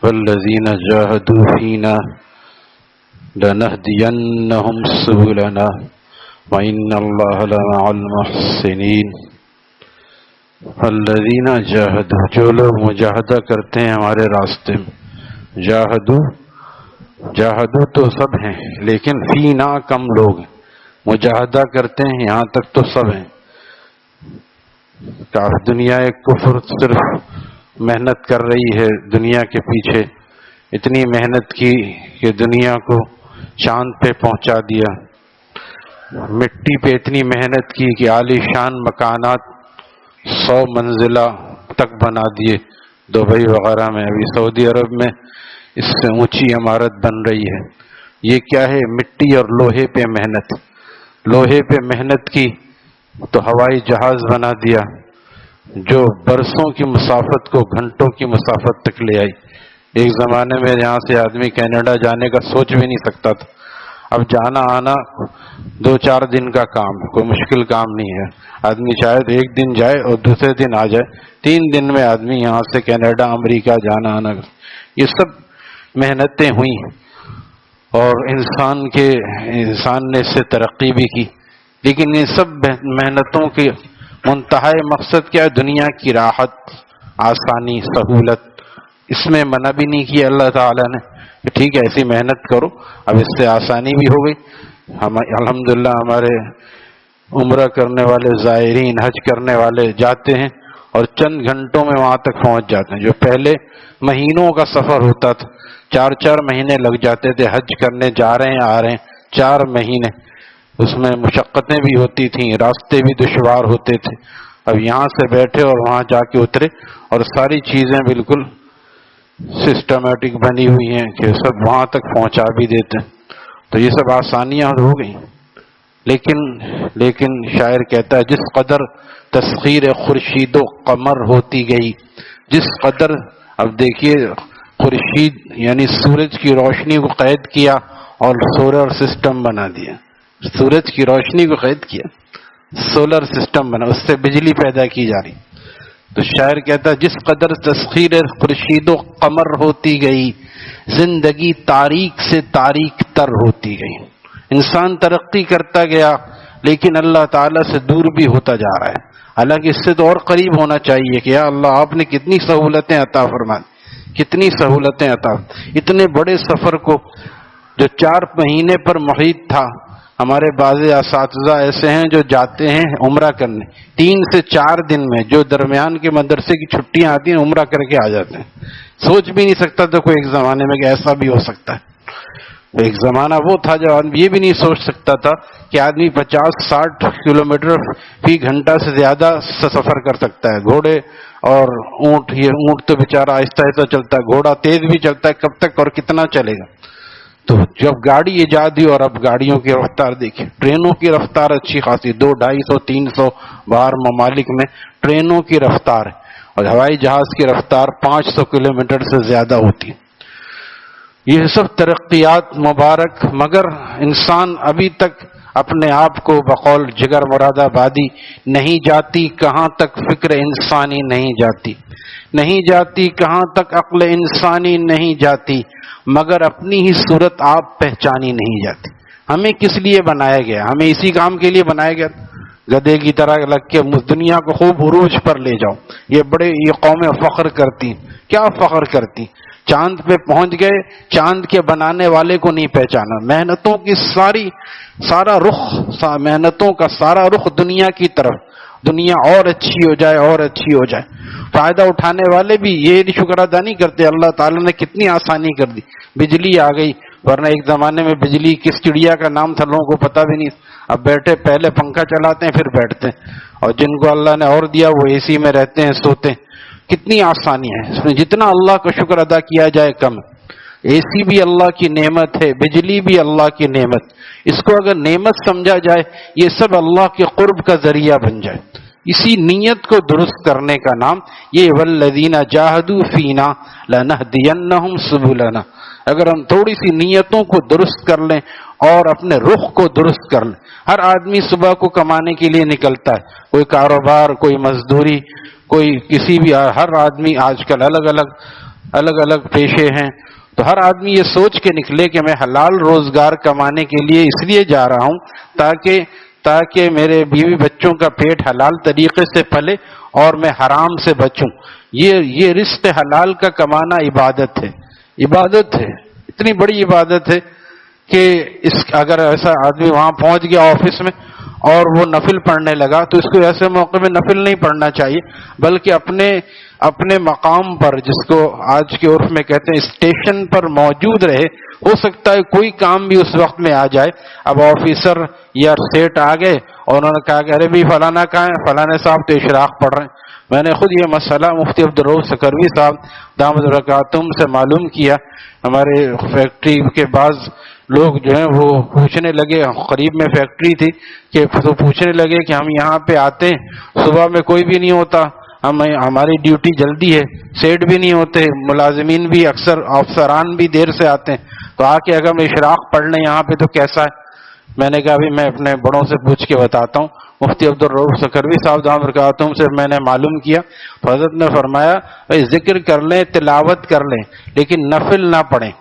والذین جاہدوا فینا لنہدینہم سبلنا وإن اللہ لمع المحسنین۔ الذین جاہدوا، جو لوگ مجاہدہ کرتے ہیں ہمارے راستے میں، جاہدو تو سب ہیں لیکن فینا کم لوگ ہیں، مجاہدہ کرتے ہیں یہاں تک تو سب ہیں۔ دنیا ایک کفر صرف محنت کر رہی ہے دنیا کے پیچھے، اتنی محنت کی کہ دنیا کو چاند پہ پہنچا دیا، مٹی پہ اتنی محنت کی کہ عالی شان مکانات 100 منزلہ تک بنا دیے دبئی وغیرہ میں، ابھی سعودی عرب میں اس سے اونچی عمارت بن رہی ہے۔ یہ کیا ہے؟ مٹی اور لوہے پہ محنت، لوہے پہ محنت کی تو ہوائی جہاز بنا دیا جو برسوں کی مسافت کو گھنٹوں کی مسافت تک لے آئی۔ ایک زمانے میں یہاں سے آدمی کینیڈا جانے کا سوچ بھی نہیں سکتا تھا، اب جانا آنا 2-4 دن کا کام ہے، کوئی مشکل کام نہیں ہے۔ آدمی چاہے تو ایک دن جائے اور دوسرے دن آ جائے، 3 دن میں آدمی یہاں سے کینیڈا امریکہ جانا آنا۔ یہ سب محنتیں ہوئیں اور انسان نے اس سے ترقی بھی کی، لیکن ان سب محنتوں کے منتہائی مقصد کیا ہے؟ دنیا کی راحت، آسانی، سہولت۔ اس میں منع بھی نہیں کیا اللہ تعالیٰ نے کہ ٹھیک ہے ایسی محنت کرو، اب اس سے آسانی بھی ہو گئی۔ الحمدللہ ہمارے عمرہ کرنے والے زائرین، حج کرنے والے جاتے ہیں اور چند گھنٹوں میں وہاں تک پہنچ جاتے ہیں۔ جو پہلے مہینوں کا سفر ہوتا تھا، 4 مہینے لگ جاتے تھے حج کرنے، جا رہے ہیں آ رہے ہیں 4 مہینے، اس میں مشقتیں بھی ہوتی تھیں، راستے بھی دشوار ہوتے تھے۔ اب یہاں سے بیٹھے اور وہاں جا کے اترے اور ساری چیزیں بالکل سسٹمیٹک بنی ہوئی ہیں کہ سب وہاں تک پہنچا بھی دیتے ہیں، تو یہ سب آسانیاں ہو گئیں۔ لیکن شاعر کہتا ہے جس قدر تسخیر خورشید و قمر ہوتی گئی، جس قدر، اب دیکھیے خورشید یعنی سورج کی روشنی کو قید کیا اور سولر سسٹم بنا دیا، سورج کی روشنی کو قید کیا، سولر سسٹم بنا، اس سے بجلی پیدا کی جا رہی۔ تو شاعر کہتا ہے جس قدر تسخیر خورشید و قمر ہوتی گئی، زندگی تاریک سے تاریک تر ہوتی گئی۔ انسان ترقی کرتا گیا لیکن اللہ تعالیٰ سے دور بھی ہوتا جا رہا ہے، حالانکہ اس سے تو اور قریب ہونا چاہیے کہ یا اللہ آپ نے کتنی سہولتیں عطا فرما، کتنی سہولتیں عطا۔ اتنے بڑے سفر کو جو 4 مہینے پر محیط تھا، ہمارے بعض اساتذہ ایسے ہیں جو جاتے ہیں عمرہ کرنے 3 سے 4 دن میں، جو درمیان کے مدرسے کی چھٹیاں آتی ہیں عمرہ کر کے آ جاتے ہیں۔ سوچ بھی نہیں سکتا تھا کوئی ایک زمانے میں کہ ایسا بھی ہو سکتا ہے۔ ایک زمانہ وہ تھا جب آدمی یہ بھی نہیں سوچ سکتا تھا کہ آدمی 50-60 کلومیٹر فی گھنٹہ سے زیادہ سفر کر سکتا ہے۔ گھوڑے اور اونٹ، یہ اونٹ تو بیچارہ آہستہ آہستہ چلتا ہے، گھوڑا تیز بھی چلتا ہے، کب تک اور کتنا چلے گا۔ تو جب گاڑی ایجاد ہوئی اور اب گاڑیوں کی رفتار دیکھیں، ٹرینوں کی رفتار اچھی خاصی 200-250-300 باہر ممالک میں ٹرینوں کی رفتار ہے، اور ہوائی جہاز کی رفتار 500 کلومیٹر سے زیادہ ہوتی ہے۔ یہ سب ترقیات مبارک، مگر انسان ابھی تک اپنے آپ کو بقول جگر مراد آبادی نہیں جاتی کہاں تک فکر انسانی نہیں جاتی، نہیں جاتی کہاں تک عقل انسانی نہیں جاتی، مگر اپنی ہی صورت آپ پہچانی نہیں جاتی۔ ہمیں کس لیے بنایا گیا؟ ہمیں اسی کام کے لیے بنایا گیا، گدھے کی طرح لگ کے دنیا کو خوب عروج پر لے جاؤ۔ یہ قومیں فخر کرتی، کیا فخر کرتی؟ چاند پہ پہنچ گئے، چاند کے بنانے والے کو نہیں پہچانا۔ محنتوں کی محنتوں کا سارا رخ دنیا کی طرف، دنیا اور اچھی ہو جائے اور اچھی ہو جائے۔ فائدہ اٹھانے والے بھی یہ شکر ادا نہیں کرتے اللہ تعالیٰ نے کتنی آسانی کر دی، بجلی آ گئی، ورنہ ایک زمانے میں بجلی کس چڑیا کا نام تھا لوگوں کو پتہ بھی نہیں۔ اب بیٹھے پہلے پنکھا چلاتے ہیں پھر بیٹھتے ہیں، اور جن کو اللہ نے اور دیا وہ اے سی میں رہتے ہیں، سوتے ہیں۔ کتنی آسانی ہے اس میں، جتنا اللہ کا شکر ادا کیا جائے کم۔ اے سی بھی اللہ کی نعمت ہے، بجلی بھی اللہ کی نعمت، اس کو اگر نعمت سمجھا جائے یہ سب اللہ کے قرب کا ذریعہ بن جائے۔ اسی نیت کو درست کرنے کا نام یہ والذین جاہدوا فینا لنہدینہم سبلنا۔ اگر ہم تھوڑی سی نیتوں کو درست کر لیں اور اپنے رخ کو درست کر لیں۔ ہر آدمی صبح کو کمانے کے لیے نکلتا ہے، کوئی کاروبار، کوئی مزدوری، کوئی کسی بھی، ہر آدمی آج کل الگ الگ الگ الگ پیشے ہیں. تو ہر آدمی یہ سوچ کے نکلے کہ میں حلال روزگار کمانے کے لیے اس لیے جا رہا ہوں تاکہ میرے بیوی بچوں کا پیٹ حلال طریقے سے پلے اور میں حرام سے بچوں. یہ رزق حلال کا کمانا عبادت ہے. عبادت ہے، اتنی بڑی عبادت ہے کہ اگر ایسا آدمی وہاں پہنچ گیا آفس میں اور وہ نفل پڑھنے لگا تو اس کو ایسے موقع میں نفل نہیں پڑھنا چاہیے، بلکہ اپنے مقام پر، جس کو آج کے عرف میں کہتے ہیں اسٹیشن پر موجود رہے. ہو سکتا ہے کوئی کام بھی اس وقت میں آ جائے. اب آفیسر یا سیٹ آ گئے اور انہوں نے کہا کہ ارے بھی فلانا کہاں ہے، فلانے صاحب تو اشراق پڑھ رہے ہیں. میں نے خود یہ مسئلہ مفتی عبدالرؤف سکروی صاحب دامت برکاتہم سے معلوم کیا. ہمارے فیکٹری کے بعض لوگ جو ہیں وہ پوچھنے لگے، قریب میں فیکٹری تھی، کہ تو پوچھنے لگے کہ ہم یہاں پہ آتے ہیں، صبح میں کوئی بھی نہیں ہوتا، ہماری ڈیوٹی جلدی ہے، سیٹ بھی نہیں ہوتے، ملازمین بھی اکثر افسران بھی دیر سے آتے ہیں، تو آ کے اگر ہم اشراق پڑھ لیں یہاں پہ تو کیسا ہے؟ میں نے کہا ابھی میں اپنے بڑوں سے پوچھ کے بتاتا ہوں. مفتی عبدالرؤف سکروی صاحب دامت برکاتہم سے میں نے معلوم کیا، حضرت نے فرمایا بھائی ذکر کر لیں، تلاوت کر لیں، لیکن نفل نہ پڑھیں.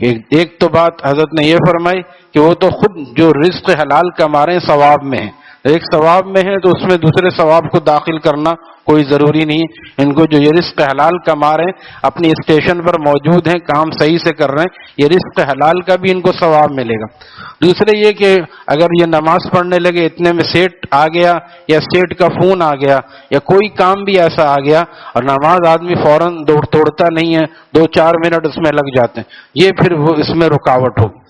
ایک تو بات حضرت نے یہ فرمائی کہ وہ تو خود جو رزق حلال کما رہے ہیں ثواب میں ہیں، ایک ثواب میں ہے تو اس میں دوسرے ثواب کو داخل کرنا کوئی ضروری نہیں. ان کو جو یہ رزق حلال کما رہے ہیں، اپنی اسٹیشن پر موجود ہیں، کام صحیح سے کر رہے ہیں، یہ رزق حلال کا بھی ان کو ثواب ملے گا. دوسرے یہ کہ اگر یہ نماز پڑھنے لگے، اتنے میں سیٹ آ گیا یا سیٹ کا فون آ گیا یا کوئی کام بھی ایسا آ گیا اور نماز آدمی فوراً توڑتا نہیں ہے، 2-4 منٹ اس میں لگ جاتے ہیں، یہ پھر وہ اس میں رکاوٹ ہوگی.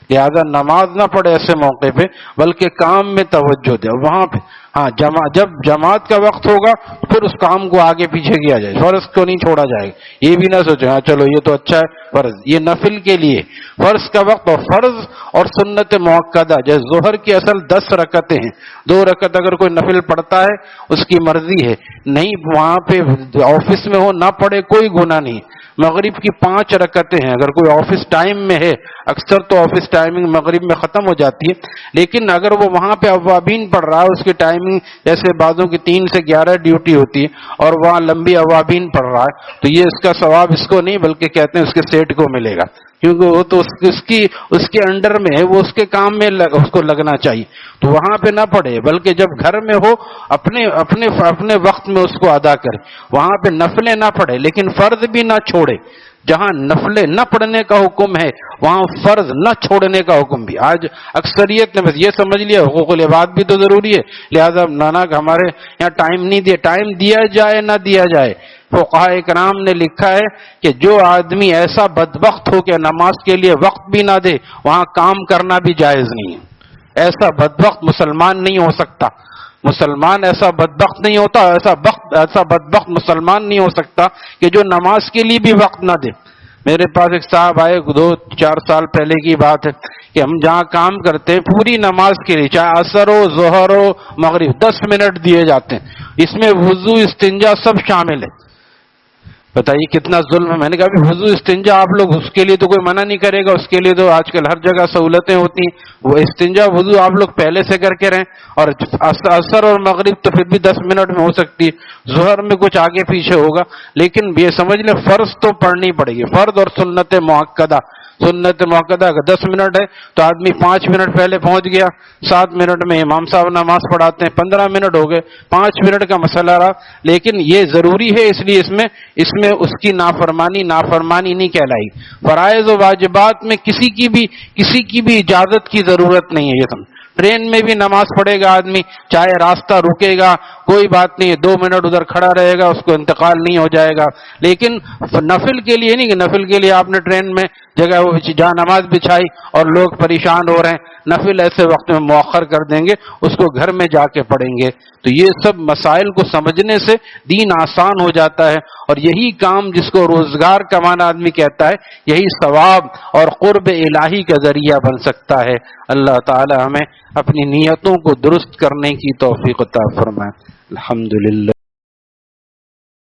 لہذا نماز نہ پڑھے ایسے موقع پہ، بلکہ کام میں توجہ دے. وہاں پہ ہاں جب جماعت کا وقت ہوگا پھر اس کام کو آگے پیچھے کیا جائے، فرض کو نہیں چھوڑا جائے گا. یہ بھی نہ سوچے ہاں چلو یہ تو اچھا ہے فرض، یہ نفل کے لیے فرض کا وقت. اور فرض اور سنت موقدہ جیسے ظہر کی اصل 10 رکعتیں ہیں، 2 رکعت اگر کوئی نفل پڑھتا ہے اس کی مرضی ہے، نہیں وہاں پہ آفس میں ہو نہ پڑھے کوئی گناہ نہیں. مغرب کی 5 رکعتیں ہیں اگر کوئی آفس ٹائم میں ہے، اکثر تو آفس ٹائمنگ مغرب میں ختم ہو جاتی ہے، لیکن اگر وہ وہاں پہ اوابین پڑھ رہا ہے، اس کی ٹائمنگ جیسے بعضوں کی 3 سے 11 ڈیوٹی ہوتی ہے اور وہاں لمبی اوابین پڑھ رہا ہے، تو یہ اس کا ثواب اس کو نہیں بلکہ کہتے ہیں اس کے سیٹ کو ملے گا، کیونکہ وہ تو اس کے انڈر میں ہے، وہ اس کے کام میں اس کو لگنا چاہیے. تو وہاں پہ نہ پڑھے بلکہ جب گھر میں ہو اپنے وقت میں اس کو ادا کرے. وہاں پہ نفلیں نہ پڑھے لیکن فرض بھی نہ چھوڑے. جہاں نفلیں نہ پڑھنے کا حکم ہے وہاں فرض نہ چھوڑنے کا حکم بھی. آج اکثریت نے بس یہ سمجھ لیا حقوق العباد بھی تو ضروری ہے، لہذا نانا ہمارے یہاں ٹائم نہیں دیا. ٹائم دیا جائے نہ دیا جائے، فقہاء کرام نے لکھا ہے کہ جو آدمی ایسا بدبخت ہو کہ نماز کے لیے وقت بھی نہ دے، وہاں کام کرنا بھی جائز نہیں ہے. ایسا بدبخت مسلمان نہیں ہو سکتا. مسلمان ایسا بدبخت نہیں ہوتا، ایسا بدبخت مسلمان نہیں ہو سکتا کہ جو نماز کے لیے بھی وقت نہ دے. میرے پاس ایک صاحب آئے 2-4 سال پہلے کی بات ہے کہ ہم جہاں کام کرتے ہیں پوری نماز کے لیے چاہے عصر ہو ظہر ہو مغرب 10 منٹ دیے جاتے ہیں، اس میں وضو استنجا سب شامل ہے. بتائیے کتنا ظلم ہے. میں نے کہا وضو استنجا آپ لوگ اس کے لیے تو کوئی منع نہیں کرے گا، اس کے لیے تو آج کل ہر جگہ سہولتیں ہوتی ہیں. وہ استنجا وضو آپ لوگ پہلے سے کر کے رہیں، اور عصر اور مغرب تو پھر بھی 10 منٹ میں ہو سکتی ہے، ظہر میں کچھ آگے پیچھے ہوگا، لیکن یہ سمجھ لیں فرض تو پڑھنی پڑے گی. فرض اور سنت موقدہ. سنت موقدہ اگر 10 منٹ ہے تو آدمی 5 منٹ پہلے پہنچ گیا، 7 منٹ میں امام صاحب نماز پڑھاتے ہیں، 15 منٹ ہو گئے، 5 منٹ کا مسئلہ رہا. لیکن یہ ضروری ہے، اس لیے اس میں اس کی نافرمانی نہیں کہلائی. فرائض و واجبات میں کسی کی بھی اجازت کی ضرورت نہیں ہے. یہ سمجھ ٹرین میں بھی نماز پڑھے گا آدمی، چاہے راستہ رکے گا کوئی بات نہیں، 2 منٹ ادھر کھڑا رہے گا، اس کو انتقال نہیں ہو جائے گا. لیکن نفل کے لیے نہیں کہ نفل کے لیے آپ نے ٹرین میں جگہ جہاں نماز بچھائی اور لوگ پریشان ہو رہے ہیں، نفل ایسے وقت میں مؤخر کر دیں گے، اس کو گھر میں جا کے پڑھیں گے. تو یہ سب مسائل کو سمجھنے سے دین آسان ہو جاتا ہے، اور یہی کام جس کو روزگار کمانا آدمی کہتا ہے، یہی ثواب اور قرب الہی کا ذریعہ بن سکتا ہے. اللہ تعالی ہمیں اپنی نیتوں کو درست کرنے کی توفیق عطا فرمائے. الحمدللہ.